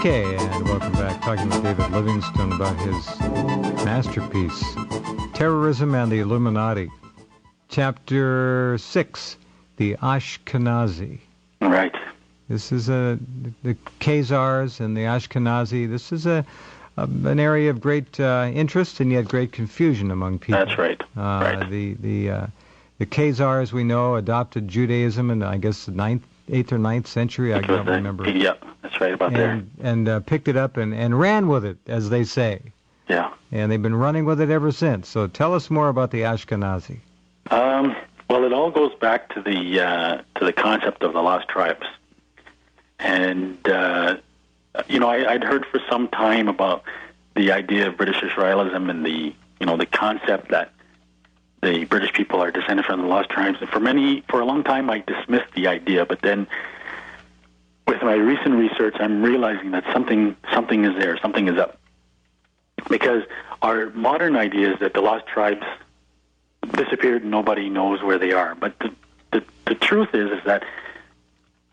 Okay, and welcome back. Talking with David Livingstone about his masterpiece, Terrorism and the Illuminati. Chapter 6, The Ashkenazi. Right. This is the Khazars and the Ashkenazi. This is an area of great interest and yet great confusion among people. That's right. Right. The Khazars, we know, adopted Judaism in, I guess, the 8th or 9th century. I can't remember. Yeah, that's right about there. And picked it up and ran with it, as they say. Yeah. And they've been running with it ever since. So tell us more about the Ashkenazi. Well, it all goes back to the concept of the lost tribes. And, I'd heard for some time about the idea of British Israelism and the concept that the British people are descended from the lost tribes. And for a long time, I dismissed the idea. But then, with my recent research, I'm realizing that something is there, something is up. Because our modern idea is that the lost tribes disappeared and nobody knows where they are. But the truth is that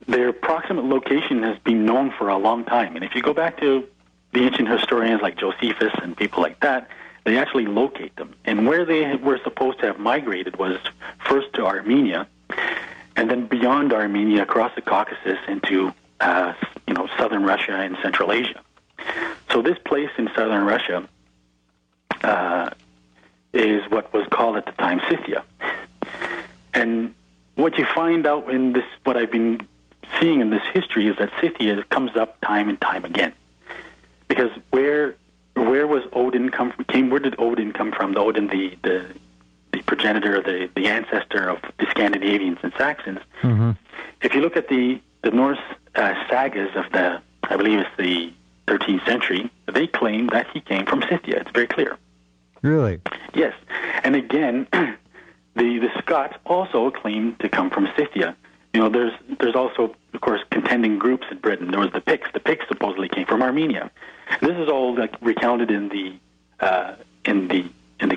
their proximate location has been known for a long time. And if you go back to the ancient historians like Josephus and people like that, they actually locate them. And where they were supposed to have migrated was first to Armenia, and then beyond Armenia across the Caucasus into southern Russia and Central Asia. So this place in southern Russia is what was called at the time Scythia. And what you find out in this, what I've been seeing in this history, is that Scythia comes up time and time again. Because where was Odin come from? Where did Odin come from? The Odin, the progenitor, the ancestor of the Scandinavians and Saxons. Mm-hmm. If you look at the Norse sagas of I believe it's the 13th century, they claim that he came from Scythia. It's very clear. Really? Yes. And again, the Scots also claim to come from Scythia. There's also, of course, contending groups in Britain. There was the Picts. The Picts supposedly came from Armenia. This is all recounted in the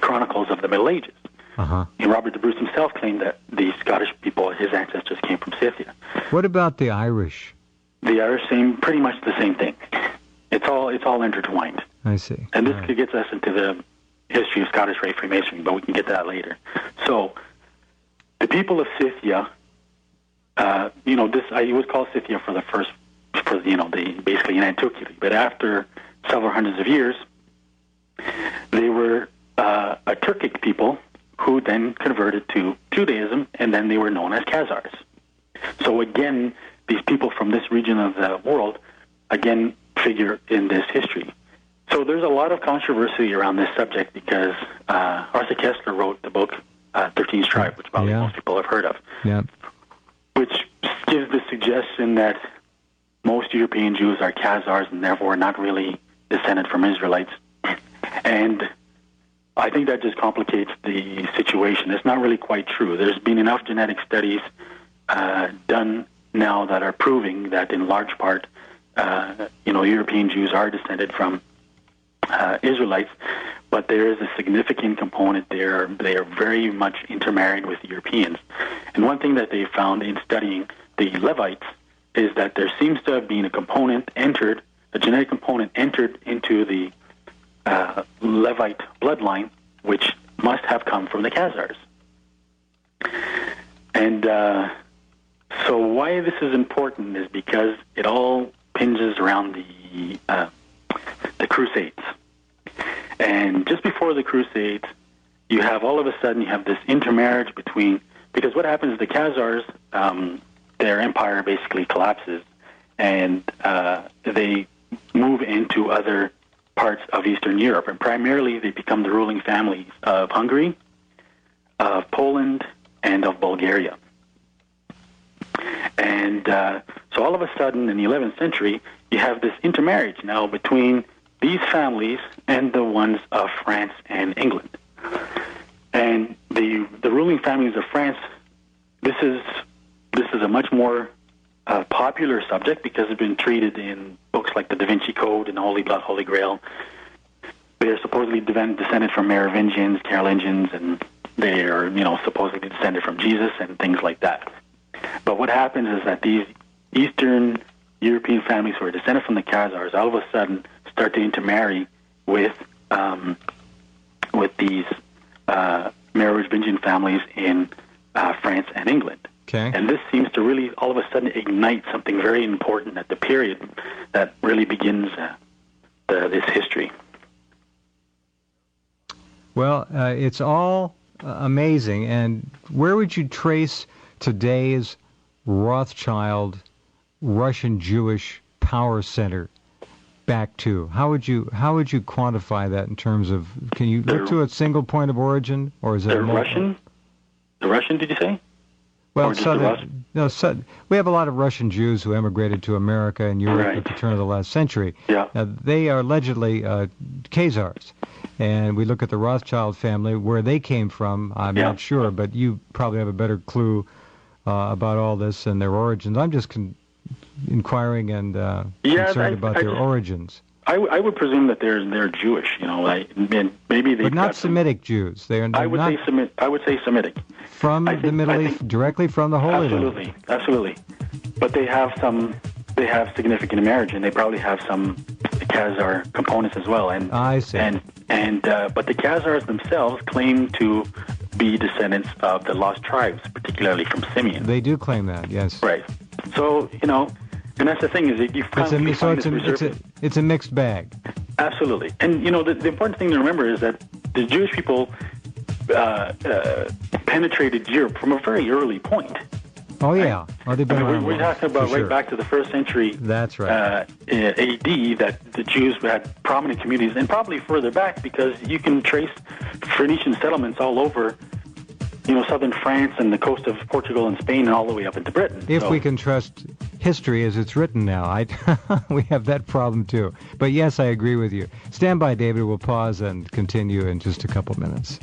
chronicles of the Middle Ages. Uh-huh. And Robert the Bruce himself claimed that the Scottish people, his ancestors, came from Scythia. What about the Irish? The Irish, pretty much the same thing. It's all intertwined. I see. And this gets us into the history of Scottish Rite Freemasonry, but we can get to that later. So, the people of Scythia, it was called Scythia basically in antiquity. But after several hundreds of years, they were a Turkic people who then converted to Judaism, and then they were known as Khazars. So again, these people from this region of the world, again, figure in this history. So there's a lot of controversy around this subject because Arthur Koestler wrote the book 13th Tribe, which probably most people have heard of, which gives the suggestion that most European Jews are Khazars and therefore not really descended from Israelites. And I think that just complicates the situation. It's not really quite true. There's been enough genetic studies done now that are proving that in large part, European Jews are descended from Israelites, but there is a significant component there. They are very much intermarried with Europeans. And one thing that they found in studying the Levites is that there seems to have been a genetic component entered into the Levite bloodline, which must have come from the Khazars. And so why this is important is because it all hinges around the Crusades. And just before the Crusades, you have this intermarriage because what happens is the Khazars, their empire basically collapses, and they move into other parts of Eastern Europe, and primarily they become the ruling families of Hungary, of Poland, and of Bulgaria. And so all of a sudden, in the 11th century, you have this intermarriage now between these families and the ones of France and England. And the ruling families of France, this is a much more popular subject because it's been treated in books like the Da Vinci Code and Holy Blood, Holy Grail. They are supposedly descended from Merovingians, Carolingians, and they are, supposedly descended from Jesus and things like that. But what happens is that these Eastern European families who are descended from the Khazars all of a sudden start to intermarry with these Merovingian families in France and England. Okay. And this seems to really all of a sudden ignite something very important at the period that really begins this history. Well, it's all amazing. And where would you trace today's Rothschild Russian Jewish power center back to? How would you quantify that in terms of? Can you look to a single point of origin, or is it Russian? The Russian, did you say? Well, we have a lot of Russian Jews who emigrated to America and Europe at the turn of the last century. Yeah. They are allegedly Khazars. And we look at the Rothschild family, where they came from, I'm not sure, but you probably have a better clue about all this and their origins. I'm just inquiring and concerned about their origins. I would presume that they're Jewish, maybe they. But not Semitic Jews. I would say Semitic. From the Middle East, directly from the Holy Land. Absolutely. But they have significant marriage, and they probably have some Khazar components as well. And I see. But the Khazars themselves claim to be descendants of the lost tribes, particularly from Simeon. They do claim that, yes. Right. So and that's the thing is that it's a mixed bag. Absolutely. And the important thing to remember is that the Jewish people penetrated Europe from a very early point. Oh yeah, they've been around. We're talking about right back to the first century. That's right. AD, that the Jews had prominent communities, and probably further back because you can trace Phoenician settlements all over, southern France and the coast of Portugal and Spain, and all the way up into Britain. If we can trust history as it's written now, we have that problem too. But yes, I agree with you. Stand by, David. We'll pause and continue in just a couple minutes.